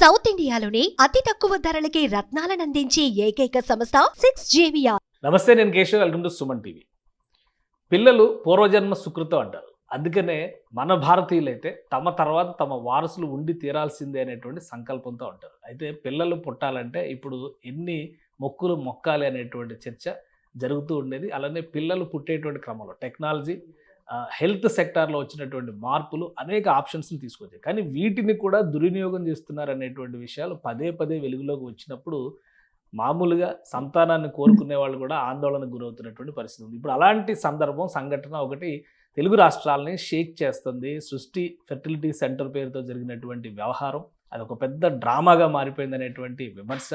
South ఇండియాలోనే అతి తక్కువ ధరలకి రత్నాలనందించే ఏకైక సంస్థ 6JVR. నమస్తే, నేను Keshav. Welcome to Suman TV. పిల్లలు పూర్వజన్మ సుకృతం అంటారు. అందుకనే మన భారతీయులైతే తమ తర్వాత తమ వారసులు ఉండి తీరాల్సిందే అనేటువంటి సంకల్పంతో ఉంటారు. అయితే పిల్లలు పుట్టాలంటే ఇప్పుడు ఎన్ని మొక్కులు మొక్కాలి అనేటువంటి చర్చ జరుగుతూ ఉండేది. అలానే పిల్లలు పుట్టేటువంటి క్రమంలో టెక్నాలజీ, హెల్త్ సెక్టార్లో వచ్చినటువంటి మార్పులు అనేక ఆప్షన్స్ని తీసుకొచ్చాయి. కానీ వీటిని కూడా దుర్వినియోగం చేస్తున్నారు అనేటువంటి విషయాలు పదే పదే వెలుగులోకి వచ్చినప్పుడు మామూలుగా సంతానాన్ని కోరుకునే వాళ్ళు కూడా ఆందోళనకు గురవుతున్నటువంటి పరిస్థితి ఉంది. ఇప్పుడు అలాంటి సంఘటన ఒకటి తెలుగు రాష్ట్రాలని షేక్ చేస్తుంది. సృష్టి ఫెర్టిలిటీ సెంటర్ పేరుతో జరిగినటువంటి వ్యవహారం అది ఒక పెద్ద డ్రామాగా మారిపోయింది అనేటువంటి విమర్శ.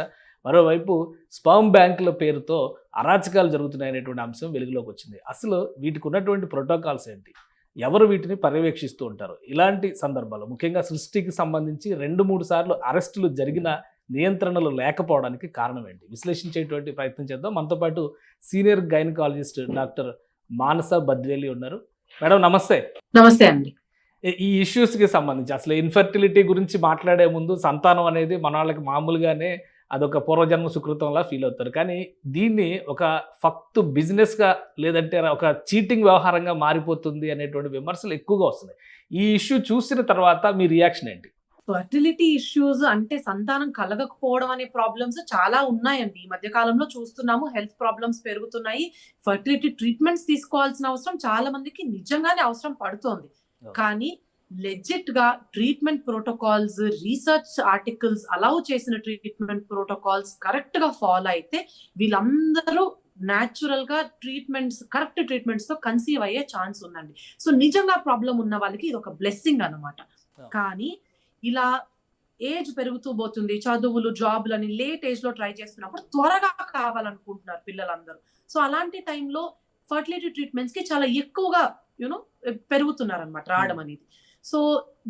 మరోవైపు స్పర్మ్ బ్యాంకుల పేరుతో అరాచకాలు జరుగుతున్నాయనేటువంటి అంశం వెలుగులోకి వచ్చింది. అసలు వీటికి ఉన్నటువంటి ప్రోటోకాల్స్ ఏంటి, ఎవరు వీటిని పర్యవేక్షిస్తూ ఉంటారు? ఇలాంటి సందర్భాల్లో ముఖ్యంగా సృష్టికి సంబంధించి 2-3 సార్లు అరెస్టులు జరిగిన నియంత్రణలు లేకపోవడానికి కారణం ఏంటి? విశ్లేషించేటువంటి ప్రయత్నం చేద్దాం. మనతో పాటు సీనియర్ గైనకాలజిస్ట్ డాక్టర్ మానస బద్వేలి ఉన్నారు. మేడం నమస్తే. నమస్తే అండి. ఈ ఇష్యూస్కి సంబంధించి అసలు ఇన్ఫర్టిలిటీ గురించి మాట్లాడే ముందు సంతానం అనేది మన వాళ్ళకి మామూలుగానే అదొక పూర్వజన్మ సుకృతంలా ఫీల్ అవుతారు. కానీ దీన్ని ఒక ఫక్తు బిజినెస్గా లేదంటే ఒక చీటింగ్ వ్యవహారంగా మారిపోతుంది అనేటువంటి విమర్శలు ఎక్కువగా వస్తున్నాయి. ఈ ఇష్యూ చూసిన తర్వాత మీ రియాక్షన్ ఏంటి? ఫర్టిలిటీ ఇష్యూస్ అంటే సంతానం కలగకపోవడం అనే ప్రాబ్లమ్స్ చాలా ఉన్నాయండి. ఈ మధ్య కాలంలో చూస్తున్నాము, హెల్త్ ప్రాబ్లమ్స్ పెరుగుతున్నాయి. ఫర్టిలిటీ ట్రీట్మెంట్స్ తీసుకోవాల్సిన అవసరం చాలా మందికి నిజంగానే అవసరం పడుతోంది. కానీ లెజిట్ గా treatment protocols, research articles allow చేసిన ట్రీట్మెంట్ ప్రోటోకాల్స్ కరెక్ట్ గా ఫాలో అయితే వీళ్ళందరూ న్యాచురల్ గా కరెక్ట్ ట్రీట్మెంట్స్ తో కన్సీవ్ అయ్యే ఛాన్స్ ఉందండి. సో నిజంగా ప్రాబ్లం ఉన్న వాళ్ళకి ఇది ఒక బ్లెస్సింగ్ అన్నమాట. కానీ ఇలా ఏజ్ పెరుగుతూ పోతుంది, చదువులు, జాబ్లని లేట్ ఏజ్ లో ట్రై చేస్తున్నప్పుడు త్వరగా కావాలనుకుంటున్నారు పిల్లలందరూ. సో అలాంటి టైంలో ఫర్టిలిటీ ట్రీట్మెంట్స్ కి చాలా ఎక్కువగా పెరుగుతున్నారు అనమాట రావడం అనేది. సో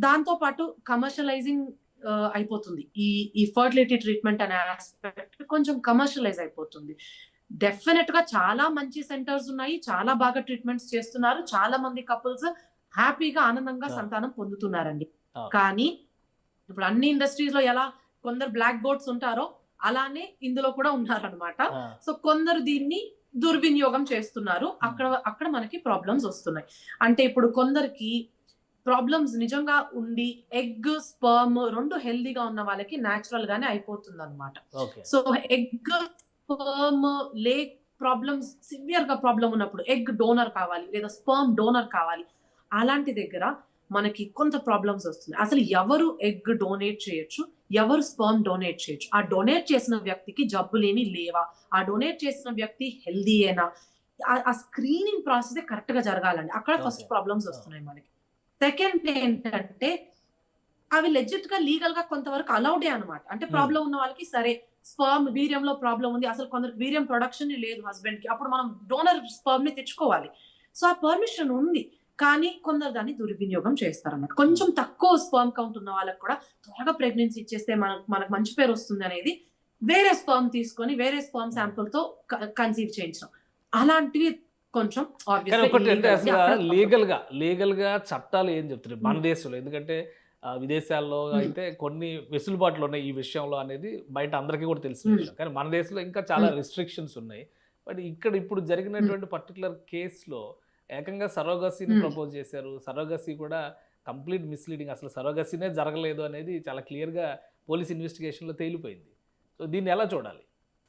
దాంతో పాటు కమర్షియలైజింగ్ అయిపోతుంది. ఈ ఫర్టిలిటీ ట్రీట్మెంట్ అనే ఆస్పెక్ట్ కొంచెం కమర్షియలైజ్ అయిపోతుంది. డెఫినెట్ గా చాలా మంచి సెంటర్స్ ఉన్నాయి, చాలా బాగా ట్రీట్మెంట్స్ చేస్తున్నారు, చాలా మంది కపుల్స్ హ్యాపీగా ఆనందంగా సంతానం పొందుతున్నారండి. కానీ ఇప్పుడు అన్ని ఇండస్ట్రీస్ లో ఎలా కొందరు బ్లాక్ బోర్డ్స్ ఉంటారో అలానే ఇందులో కూడా ఉన్నారనమాట. సో కొందరు దీన్ని దుర్వినియోగం చేస్తున్నారు. అక్కడ మనకి ప్రాబ్లమ్స్ వస్తున్నాయి. అంటే ఇప్పుడు కొందరికి ప్రాబ్లమ్స్ నిజంగా ఉండి ఎగ్, స్పర్మ్ 2 హెల్దీగా ఉన్న వాళ్ళకి న్యాచురల్ గానే అయిపోతుంది అనమాట. So egg, sperm lake problems, severe గా ప్రాబ్లం ఉన్నప్పుడు ఎగ్ డోనర్ కావాలి లేదా స్పర్మ్ డోనర్ కావాలి. అలాంటి దగ్గర మనకి కొంత ప్రాబ్లమ్స్ వస్తున్నాయి. అసలు ఎవరు ఎగ్ డొనేట్ చేయొచ్చు, ఎవరు స్పర్మ్ డొనేట్ చేయొచ్చు, ఆ డొనేట్ చేసిన వ్యక్తికి జబ్బులేమి లేవా, ఆ డొనేట్ చేసిన వ్యక్తి హెల్దీయేనా, ఆ స్క్రీనింగ్ ప్రాసెస్ కరెక్ట్ గా జరగాలండి. అక్కడ ఫస్ట్ ప్రాబ్లమ్స్ వస్తున్నాయి మనకి. సెకండ్ ఏంటంటే అవి లెజిట్ గా లీగల్ గా కొంతవరకు అలౌడే అనమాట. అంటే ప్రాబ్లం ఉన్న వాళ్ళకి సరే స్పర్మ్ వీర్యంలో ప్రాబ్లం ఉంది, అసలు కొందరికి వీర్యం ప్రొడక్షన్ లేదు హస్బెండ్ కి, అప్పుడు మనం డోనర్ స్పర్మ్ ని తెచ్చుకోవాలి. సో ఆ పర్మిషన్ ఉంది. కానీ కొందరు దాన్ని దుర్వినియోగం చేస్తారన్నమాట. కొంచెం తక్కువ స్పర్మ్ కౌంట్ ఉన్న వాళ్ళకి కూడా త్వరగా ప్రెగ్నెన్సీ ఇచ్చేస్తే మనకు మంచి పేరు వస్తుంది అనేది వేరే స్పర్మ్ తీసుకొని వేరే స్పర్మ్ శాంపుల్ తో కన్సీవ్ చేయించడం, అలాంటివి కొంచెం లీగల్ గా చట్టాలు ఏం చెప్తున్నాయి మన దేశంలో? ఎందుకంటే విదేశాల్లో అయితే కొన్ని వెసులుబాట్లు ఉన్నాయి ఈ విషయంలో అనేది బయట అందరికీ కూడా తెలిసిన విషయం. కానీ మన దేశంలో ఇంకా చాలా రిస్ట్రిక్షన్స్ ఉన్నాయి. బట్ ఇక్కడ ఇప్పుడు జరిగినటువంటి పర్టికులర్ కేసులో ఏకంగా సరోగసీని ప్రపోజ్ చేశారు. సరోగసీ కూడా కంప్లీట్ మిస్లీడింగ్, అసలు సరోగసీనే జరగలేదు అనేది చాలా క్లియర్గా పోలీస్ ఇన్వెస్టిగేషన్లో తేలిపోయింది. సో దీన్ని ఎలా చూడాలి?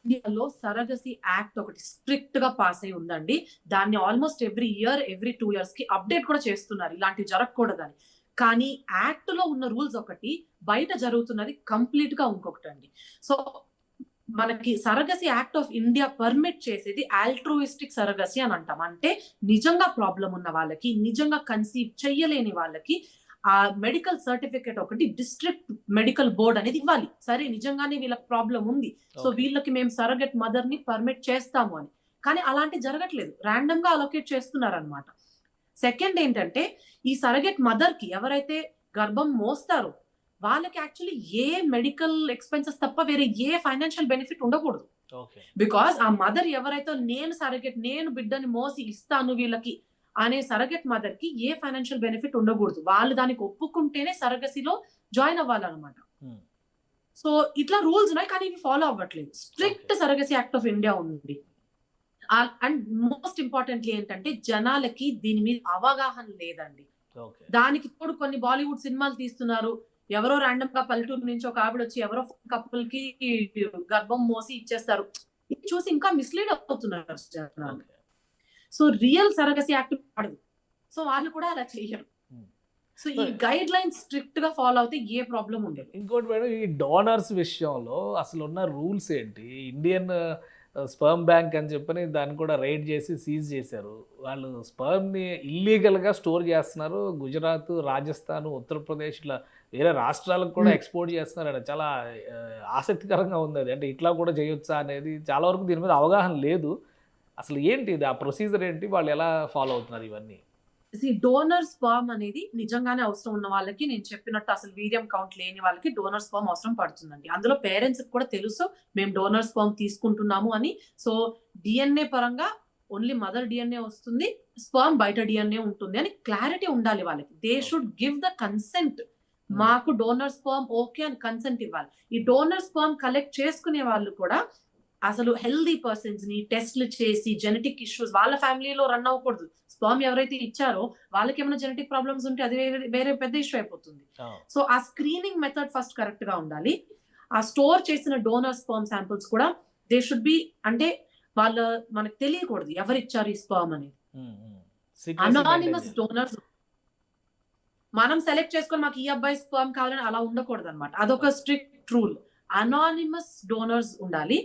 ఇండియాలో సరగసీ యాక్ట్ ఒకటి స్ట్రిక్ట్ గా పాస్ అయి ఉందండి. దాన్ని ఆల్మోస్ట్ ఎవ్రీ 2 years కి అప్డేట్ కూడా చేస్తున్నారు, ఇలాంటివి జరగకూడదని. కానీ యాక్ట్ లో ఉన్న రూల్స్ ఒకటి, బయట జరుగుతున్నది కంప్లీట్ గా ఇంకొకటి అండి. సో మనకి surrogacy act of India permit చేసేది ఆల్ట్రూయిస్టిక్ సరగసీ అని అంటాం. అంటే నిజంగా ప్రాబ్లం ఉన్న వాళ్ళకి, నిజంగా కన్సీవ్ చెయ్యలేని వాళ్ళకి ఆ మెడికల్ సర్టిఫికేట్ ఒకటి డిస్ట్రిక్ట్ మెడికల్ బోర్డ్ అనేది ఇవ్వాలి. సరే నిజంగానే వీళ్ళకి ప్రాబ్లం ఉంది, సో వీళ్ళకి మేము సరగెట్ మదర్ ని పర్మిట్ చేస్తాము అని. కానీ అలాంటి జరగట్లేదు, ర్యాండమ్ గా అలొకేట్ చేస్తున్నారు అనమాట. సెకండ్ ఏంటంటే ఈ సరగెట్ మదర్ కి ఎవరైతే గర్భం మోస్తారో వాళ్ళకి యాక్చువల్లీ ఏ మెడికల్ ఎక్స్పెన్సెస్ తప్ప వేరే ఏ ఫైనాన్షియల్ బెనిఫిట్ ఉండకూడదు. బికాస్ ఆ మదర్ ఎవరైతే నేను బిడ్డని మోసి ఇస్తాను వీళ్ళకి అనే సరగెట్ మదర్ కి ఏ ఫైనాన్షియల్ బెనిఫిట్ ఉండకూడదు. వాళ్ళు దానికి ఒప్పుకుంటేనే సరగసిలో జాయిన్ అవ్వాలన్నమాట. సో ఇట్లా రూల్స్ ఉన్నాయి, కానీ ఇవి ఫాలో అవ్వట్లేదు. Strict surrogacy act of India ఉంది. అండ్ మోస్ట్ ఇంపార్టెంట్లీ ఏంటంటే జనాలకి దీని మీద అవగాహన లేదండి. దానికి తోడు కొన్ని బాలీవుడ్ సినిమాలు తీస్తున్నారు, ఎవరో ర్యాండమ్ గా పల్లెటూరు నుంచి ఒక ఆవిడ వచ్చి ఎవరో కపుల్ కి గర్భం మోసి ఇచ్చేస్తారు. ఇది చూసి ఇంకా మిస్లీడ్ అవుతున్నారు జనాలు. సో రియల్ సరగసీ యాక్ట్ పడదు, సో వాళ్ళు కూడా అలా చెయ్యరు. సో ఈ గైడ్ లైన్స్ స్ట్రిక్ట్ గా ఫాలో అయితే ఏ ప్రాబ్లం ఉండదు. ఇంకోటి మేడం, ఈ డోనర్స్ విషయంలో అసలు ఉన్న రూల్స్ ఏంటి? ఇండియన్ స్పర్మ్ బ్యాంక్ అని చెప్పని దాన్ని కూడా రైడ్ చేసి సీజ్ చేశారు. వాళ్ళు స్పర్మ్ని ఇల్లీగల్గా స్టోర్ చేస్తున్నారు. గుజరాత్, రాజస్థాన్, ఉత్తరప్రదేశ్ ఇట్లా వేరే రాష్ట్రాలకు కూడా ఎక్స్పోర్ట్ చేస్తున్నారు. చాలా ఆసక్తికరంగా ఉంది అది. అంటే ఇట్లా కూడా చేయొచ్చా అనేది చాలా వరకు దీని మీద అవగాహన లేదు. అసలు ఏంటి ఇది, ఆ ప్రొసీజర్ ఏంటి, వాళ్ళు ఎలా ఫాలో అవుతున్నారు ఇవన్నీ? డోనర్ స్పర్మ్ అనేది నిజంగానే అవసరం ఉన్న వాళ్ళకి, నేను చెప్పినట్టు అసలు వీర్యం కౌంట్ లేని వాళ్ళకి డోనర్ స్పర్మ్ అవసరం పడుతుందండి. అందులో పేరెంట్స్ కూడా తెలుసు మేము డోనర్ స్పర్మ్ తీసుకుంటున్నాము అని. సో డిఎన్ఏ పరంగా ఓన్లీ మదర్ డిఎన్ఏ వస్తుంది, స్పర్మ్ బయట డిఎన్ఏ ఉంటుంది అని క్లారిటీ ఉండాలి వాళ్ళకి. They should give the consent. మాకు డోనర్ స్పర్మ్ ఓకే అని కన్సెంట్ ఇవ్వాలి. ఈ డోనర్ స్పర్మ్ కలెక్ట్ చేసుకునే వాళ్ళు కూడా అసలు హెల్దీ పర్సన్స్ ని టెస్ట్లు చేసి జెనెటిక్ ఇష్యూస్ వాళ్ళ ఫ్యామిలీలో రన్ అవ్వకూడదు. స్పర్మ్ ఎవరైతే ఇచ్చారో వాళ్ళకి ఏమైనా జెనెటిక్ ప్రాబ్లమ్స్ ఉంటే అది వేరే పెద్ద ఇష్యూ అయిపోతుంది. సో ఆ స్క్రీనింగ్ మెథడ్ ఫస్ట్ కరెక్ట్ గా ఉండాలి. ఆ స్టోర్ చేసిన డోనర్ స్పర్మ్ శాంపుల్స్ కూడా దే షుడ్ బి, అంటే మనకు తెలియకూడదు ఎవరు ఇచ్చారు ఈ స్పర్మ్ అనేది. అనానిమస్ డోనర్స్ మనం సెలెక్ట్ చేసుకొని మాకు ఈ అబ్బాయి స్పర్మ్ కావాలని అలా ఉండకూడదు అనమాట. అదొక స్ట్రిక్ట్ రూల్. అనానిమస్ డోనర్స్ ఉండాలి,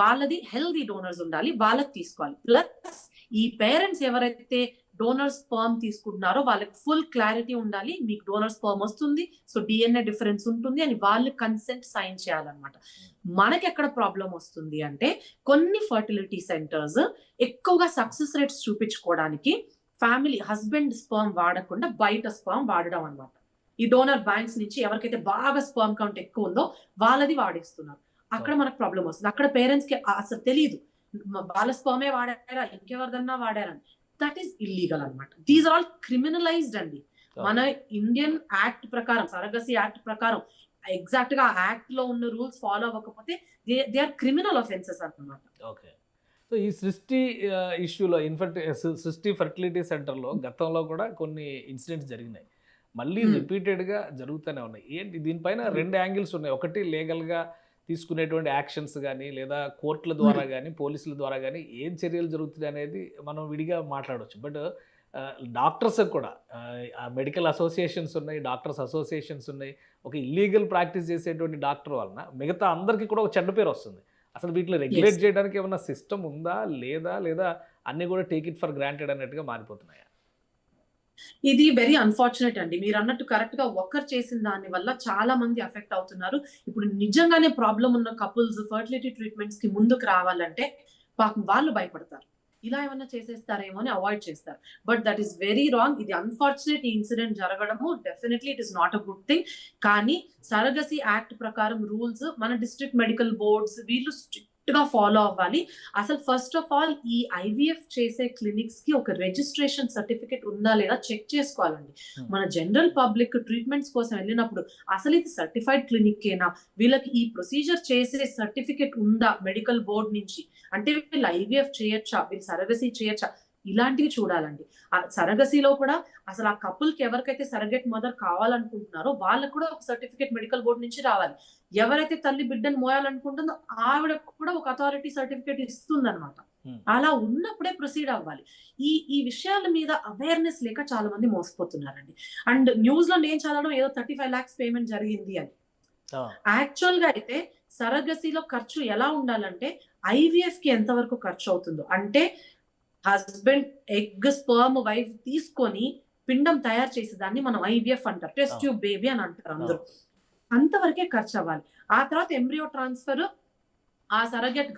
వాళ్ళది హెల్దీ డోనర్స్ ఉండాలి, వాళ్ళకి తీసుకోవాలి. ప్లస్ ఈ పేరెంట్స్ ఎవరైతే డోనర్ స్పర్మ్ తీసుకుంటున్నారో వాళ్ళకి ఫుల్ క్లారిటీ ఉండాలి, మీకు డోనర్ స్పర్మ్ వస్తుంది, సో డిఎన్ఏ డిఫరెన్స్ ఉంటుంది అని వాళ్ళు కన్సెంట్ సైన్ చేయాలన్నమాట. మనకి ఎక్కడ ప్రాబ్లం వస్తుంది అంటే కొన్ని ఫర్టిలిటీ సెంటర్స్ ఎక్కువగా సక్సెస్ రేట్స్ చూపించుకోవడానికి ఫ్యామిలీ హస్బెండ్ స్పర్మ్ వాడకుండా బయట స్పర్మ్ వాడడం అన్నమాట. ఈ డోనర్ బ్యాంక్స్ నుంచి ఎవరికైతే బాగా స్పర్మ్ కౌంట్ ఎక్కువ ఉందో వాళ్ళది వాడేస్తున్నారు. అక్కడ మనకు ప్రాబ్లం వస్తుంది. అక్కడ పేరెంట్స్ కి అసలు తెలియదు వాళ్ళ స్పర్మే వాడారా ఇంకెవరిదన్నా వాడారని. దట్ ఈస్ ఇల్లీగల్ అనమాట. దీస్ ఆర్ ఆల్ క్రిమినలైజ్డ్ అండి. మన ఇండియన్ యాక్ట్ ప్రకారం, సరగసీ యాక్ట్ ప్రకారం ఎగ్జాక్ట్ గా యాక్ట్ లో ఉన్న రూల్స్ ఫాలో అవ్వకపోతే దే ఆర్ క్రిమినల్ ఆఫెన్సెస్ అన్నమాట. ఓకే. సో ఈ సృష్టి ఇష్యూలో సృష్టి ఫర్టిలిటీ సెంటర్లో గతంలో కూడా కొన్ని ఇన్సిడెంట్స్ జరిగినాయి, మళ్ళీ రిపీటెడ్గా జరుగుతూనే ఉన్నాయి. ఏంటి దీనిపైన రెండు యాంగిల్స్ ఉన్నాయి. ఒకటి లీగల్గా తీసుకునేటువంటి యాక్షన్స్ కానీ, లేదా కోర్టుల ద్వారా కానీ, పోలీసుల ద్వారా కానీ ఏం చర్యలు జరుగుతుంది అనేది మనం విడిగా మాట్లాడవచ్చు. బట్ డాక్టర్స్ కూడా మెడికల్ అసోసియేషన్స్ ఉన్నాయి, డాక్టర్స్ అసోసియేషన్స్ ఉన్నాయి. ఒక ఇల్లీగల్ ప్రాక్టీస్ చేసేటువంటి డాక్టర్ వలన మిగతా అందరికీ కూడా ఒక చెడ్డ పేరు వస్తుంది. అసలు వీటిని రెగ్యులేట్ చేయడానికి ఏమైనా సిస్టమ్ ఉందా లేదా అన్నీ కూడా టేక్ ఇట్ ఫర్ గ్రాంటెడ్ అన్నట్టుగా మారిపోతున్నాయా? ఇది వెరీ అన్ఫార్చునేట్ అండి. మీరు అన్నట్టు కరెక్ట్ గా ఒక్కరు చేసిన దాని వల్ల చాలా మంది అఫెక్ట్ అవుతున్నారు. ఇప్పుడు నిజంగానే ప్రాబ్లం ఉన్న కపుల్స్ ఫర్టిలిటీ ట్రీట్మెంట్స్ కి ముందుకు రావాలంటే పాపం వాళ్ళు భయపడతారు, ఇలా ఏమన్నా చేసేస్తారేమో అని అవాయిడ్ చేస్తారు. But that is very wrong. ఇది అన్ఫార్చునేట్. ఈ ఇన్సిడెంట్ జరగడము definitely it is not a good thing. కానీ సరగసీ యాక్ట్ ప్రకారం రూల్స్ మన డిస్ట్రిక్ట్ మెడికల్ బోర్డ్స్ వీళ్ళు స్ట్రిక్ట్ గా ఫాలో అవ్వాలి. అసలు ఫస్ట్ ఆఫ్ ఆల్ ఈ ఐవీఎఫ్ చేసే క్లినిక్స్ కి ఒక రిజిస్ట్రేషన్ సర్టిఫికేట్ ఉందా లేదా చెక్ చేసుకోవాలండి. మన జనరల్ పబ్లిక్ ట్రీట్మెంట్స్ కోసం వెళ్ళినప్పుడు అసలు ఇది సర్టిఫైడ్ క్లినిక్ ఏనా, వీళ్ళకి ఈ ప్రొసీజర్ చేసే సర్టిఫికేట్ ఉందా మెడికల్ బోర్డ్ నుంచి, అంటే వీళ్ళు ఐవీఎఫ్ చేయొచ్చా, వీళ్ళు సరగసీ చేయొచ్చా, ఇలాంటివి చూడాలండి. ఆ సరగసీలో కూడా అసలు ఆ కపుల్ కి ఎవరికైతే సరగెట్ మదర్ కావాలనుకుంటున్నారో వాళ్ళకు కూడా ఒక సర్టిఫికేట్ మెడికల్ బోర్డ్ నుంచి రావాలి. ఎవరైతే తల్లి బిడ్డను మోయాలనుకుంటుందో ఆవిడకు కూడా ఒక అథారిటీ సర్టిఫికేట్ ఇస్తుంది అనమాట. అలా ఉన్నప్పుడే ప్రొసీడ్ అవ్వాలి. ఈ విషయాల మీద అవేర్నెస్ లేక చాలా మంది మోసపోతున్నారండి. అండ్ న్యూస్ లో నేను చదవడం ఏదో 35 lakhs పేమెంట్ జరిగింది అని. యాక్చువల్ గా అయితే సరగసీలో ఖర్చు ఎలా ఉండాలంటే ఐవీఎఫ్ కి ఎంత వరకు ఖర్చు అవుతుందో, అంటే హస్బెండ్ ఎగ్ స్పర్మ్ వైఫ్ తీసుకొని పిండం తయారు చేసే దాన్ని మనం ఐవీఎఫ్ అంటారు, టెస్ట్ ట్యూబ్ బేబీ అని అంటారు అందరూ. అంతవరకే ఖర్చు అవ్వాలి. ఆ తర్వాత ఎంబ్రియో ట్రాన్స్ఫర్, ఆ సరగెట్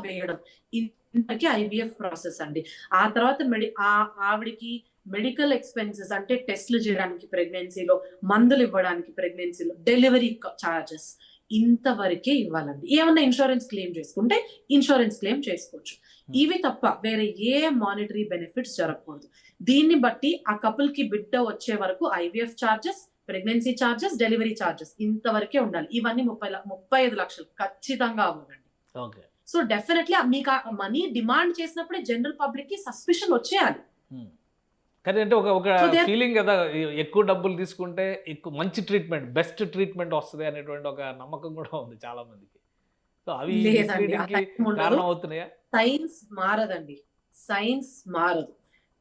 వేయడం, ఇంతకి ఐవీఎఫ్ ప్రాసెస్ అండి. ఆ తర్వాత ఆవిడికి మెడికల్ ఎక్స్పెన్సెస్ అంటే టెస్ట్లు చేయడానికి ప్రెగ్నెన్సీలో, మందులు ఇవ్వడానికి ప్రెగ్నెన్సీలో, డెలివరీ చార్జెస్ ఇంతవరకే ఇవ్వాలండి. ఏమన్నా ఇన్సూరెన్స్ క్లెయిమ్ చేసుకుంటే ఇన్సూరెన్స్ క్లెయిమ్ చేసుకోవచ్చు. ఇవి తప్ప వేరే ఏ మానిటరీ బెనిఫిట్స్ జరగకూడదు. దీన్ని బట్టి ఆ కపుల్ కి బిడ్డ వచ్చే వరకు IVF charges pregnancy charges, delivery charges ఇంతవరకే ఉండాలి. ఇవన్నీ 35 లక్షలు ఖచ్చితంగా అవ్వదండి. ఓకే. సో డెఫినెట్లీ మీకు ఆ మనీ డిమాండ్ చేసినప్పుడే జనరల్ పబ్లిక్ కి సస్పిషన్ వచ్చేయాలి. కానీ అంటే ఒక So they are- ఫీలింగ్ కదా, ఎక్కువ డబ్బులు తీసుకుంటే ఎక్కువ మంచి ట్రీట్మెంట్, బెస్ట్ ట్రీట్మెంట్ వస్తుంది అనేటువంటి ఒక నమ్మకం కూడా ఉంది చాలా మందికి. సో అవి లేదండి, misleading కి అలా ఏం ఉండదు. కారణం అవుతున్నాయా? సైన్స్ మారదండి, సైన్స్ మారదు.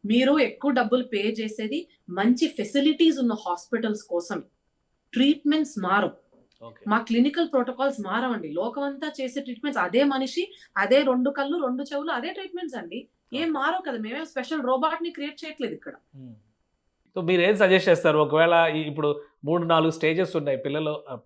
మీరు ఎక్కువ డబ్బులు పే చేసేది మంచి ఫెసిలిటీస్ ఉన్న హాస్పిటల్స్ కోసం. ట్రీట్మెంట్స్ మారవు, ఓకే. మా క్లినికల్ ప్రోటోకాల్స్ మారవండి. లోకమంతా చేసే ట్రీట్మెంట్స్ అదే మనిషి, అదే 2 కళ్ళు 2 చెవులు, అదే ట్రీట్మెంట్స్ అండి. ఏం మారవు కదా, మేమేం స్పెషల్ రోబోట్ ని క్రియేట్ చేయట్లేదు ఇక్కడ. సో మీరు ఏం సజెస్ట్ చేస్తారు? ఒకవేళ ఇప్పుడు 3-4 స్టేజెస్ ఉన్నాయి,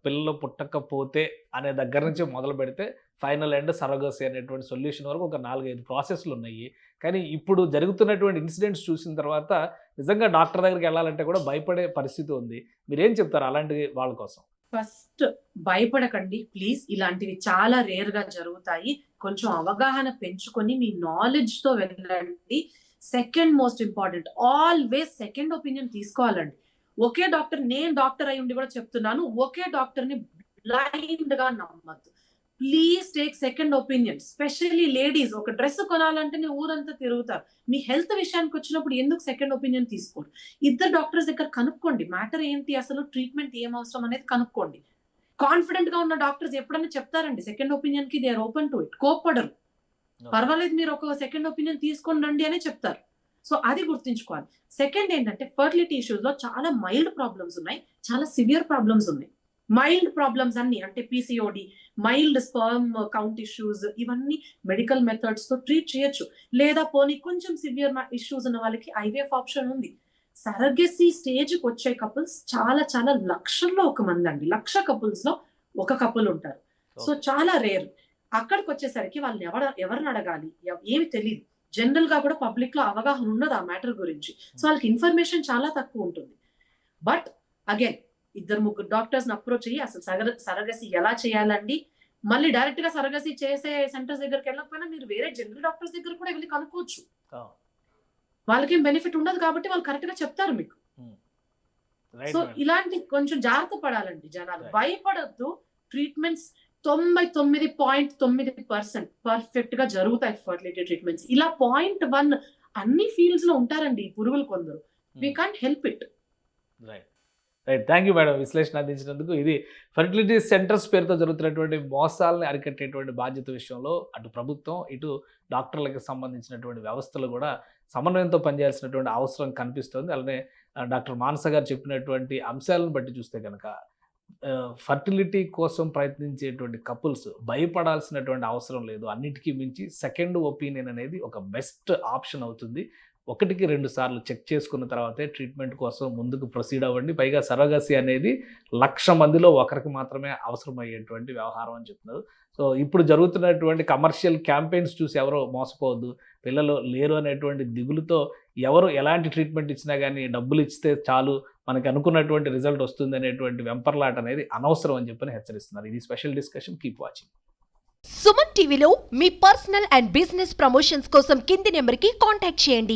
పిల్లలు పుట్టకపోతే అనే దగ్గర నుంచి మొదలు పెడితే ఫైనల్ ఎండ్ సరోగసీ అనేటువంటి సొల్యూషన్ వరకు ఒక 4-5 ప్రాసెస్లు ఉన్నాయి. కానీ ఇప్పుడు జరుగుతున్నటువంటి ఇన్సిడెంట్స్ చూసిన తర్వాత నిజంగా డాక్టర్ దగ్గరికి వెళ్ళాలంటే కూడా భయపడే పరిస్థితి ఉంది. మీరేం చెప్తారు అలాంటి వాళ్ళ కోసం? ఫస్ట్ భయపడకండి ప్లీజ్, ఇలాంటివి చాలా రేర్ గా జరుగుతాయి. కొంచెం అవగాహన పెంచుకొని మీ నాలెడ్జ్ తో వెళ్ళండి. Second most important, always second opinion తీసుకోవాలండి. ఒకే డాక్టర్, నేను డాక్టర్ అయి ఉండి కూడా చెప్తున్నాను, ఒకే డాక్టర్ ని బ్లైండ్ గా నమ్మద్దు. Please take second opinion. Specially ladies, ఒక డ్రెస్ కొనాలంటే ఊరంతా తిరుగుతారు. మీ హెల్త్ విషయానికి వచ్చినప్పుడు ఎందుకు సెకండ్ ఒపీనియన్ తీసుకోండి? 2 డాక్టర్స్ దగ్గర కనుక్కోండి, మ్యాటర్ ఏంటి, అసలు ట్రీట్మెంట్ ఏం అవసరం అనేది కనుక్కోండి. కాన్ఫిడెంట్ గా ఉన్న డాక్టర్స్ ఎప్పుడైనా చెప్తారండి సెకండ్ ఒపీనియన్ కి, they are open to it, కోప్పడరు. పర్వాలేదు మీరు ఒక సెకండ్ ఒపీనియన్ తీసుకోండి రండి అనే చెప్తారు. సో అది గుర్తుంచుకోవాలి. సెకండ్ ఏంటంటే ఫర్టిలిటీ ఇష్యూస్ లో చాలా మైల్డ్ ప్రాబ్లమ్స్ ఉన్నాయి, చాలా సివియర్ ప్రాబ్లమ్స్ ఉన్నాయి. మైల్డ్ ప్రాబ్లమ్స్ అన్ని అంటే PCOD, mild sperm count issues, ఇవన్నీ మెడికల్ మెథడ్స్ తో ట్రీట్ చేయొచ్చు. లేదా పోనీ కొంచెం సివియర్ ఇష్యూస్ ఉన్న వాళ్ళకి ఐవీఎఫ్ ఆప్షన్ ఉంది. సరగసీ స్టేజ్ కి వచ్చే కపుల్స్ చాలా చాలా లక్షల్లో 1 మంది అండి. 1,00,000 కపుల్స్ లో 1 కపుల్ ఉంటారు. సో చాలా రేర్. అక్కడికి వచ్చేసరికి వాళ్ళని ఎవరిని అడగాలి ఏమి తెలియదు. జనరల్ గా కూడా పబ్లిక్ లో అవగాహన ఉండదు ఆ మ్యాటర్ గురించి. సో వాళ్ళకి ఇన్ఫర్మేషన్ చాలా తక్కువ ఉంటుంది. బట్ అగైన్ 2-3 డాక్టర్స్ అప్రోచ్ అయ్యి అసలు సరగసి ఎలా చేయాలండి, మళ్ళీ డైరెక్ట్ గా సరగసి చేసే సెంటర్స్ దగ్గరికి వెళ్ళకపోయినా మీరు వేరే జనరల్ డాక్టర్స్ దగ్గర కూడా వెళ్ళి కనుక్కోవచ్చు. వాళ్ళకేం బెనిఫిట్ ఉండదు కాబట్టి వాళ్ళు కరెక్ట్ గా చెప్తారు మీకు. సో ఇలాంటి కొంచెం జాగ్రత్త పడాలండి జనాలు, భయపడద్దు. ట్రీట్మెంట్స్ 99.9% పర్ఫెక్ట్ గా జరుగుతాయి ఫర్టిలిటీ ట్రీట్మెంట్స్. ఇలా 0.1 అన్ని ఫీల్డ్స్ లో ఉంటారండి ఈ పురుగులు కొందరు. We can't help it. Right. Thank you madam, విశ్లేషణ అందించినందుకు. ఇది ఫర్టిలిటీ సెంటర్స్ పేరుతో జరుగుతున్నటువంటి మోసాలని అరికట్టేటువంటి బాధ్యత విషయంలో అటు ప్రభుత్వం, ఇటు డాక్టర్లకు సంబంధించినటువంటి వ్యవస్థలు కూడా సమన్వయంతో పనిచేయాల్సినటువంటి అవసరం కనిపిస్తుంది. అలానే డాక్టర్ మానస గారు చెప్పినటువంటి అంశాలను బట్టి చూస్తే కనుక ఫర్టిలిటీ కోసం ప్రయత్నించేటువంటి కపుల్స్ భయపడాల్సినటువంటి అవసరం లేదు. అన్నిటికీ మించి సెకండ్ ఒపీనియన్ అనేది ఒక బెస్ట్ ఆప్షన్ అవుతుంది. 1-2 సార్లు చెక్ చేసుకున్న తర్వాతే ట్రీట్మెంట్ కోసం ముందుకు ప్రొసీడ్ అవ్వండి. పైగా సరోగసీ అనేది 1,00,000 మందిలో ఒకరికి మాత్రమే అవసరమయ్యేటువంటి వ్యవహారం అని చెప్తున్నారు. సో ఇప్పుడు జరుగుతున్నటువంటి కమర్షియల్ క్యాంపెయిన్స్ చూసి ఎవరో మోసపోవద్దు. పిల్లలు లేరు అనేటువంటి దిగులుతో ఎవరు ఎలాంటి ట్రీట్మెంట్ ఇచ్చినా కానీ డబ్బులు ఇస్తే చాలు మనకి అనుకున్నటువంటి రిజల్ట్ వస్తుంది అనేటువంటి వెంపర్లాట అనేది అనవసరం అని చెప్పని హెచ్చరిస్తున్నారు. ఇది special discussion. Keep watching. Suman టీవీలో మీ పర్సనల్ అండ్ బిజినెస్ ప్రమోషన్స్ కోసం కింది నెంబర్కి కాంటాక్ట్ చేయండి.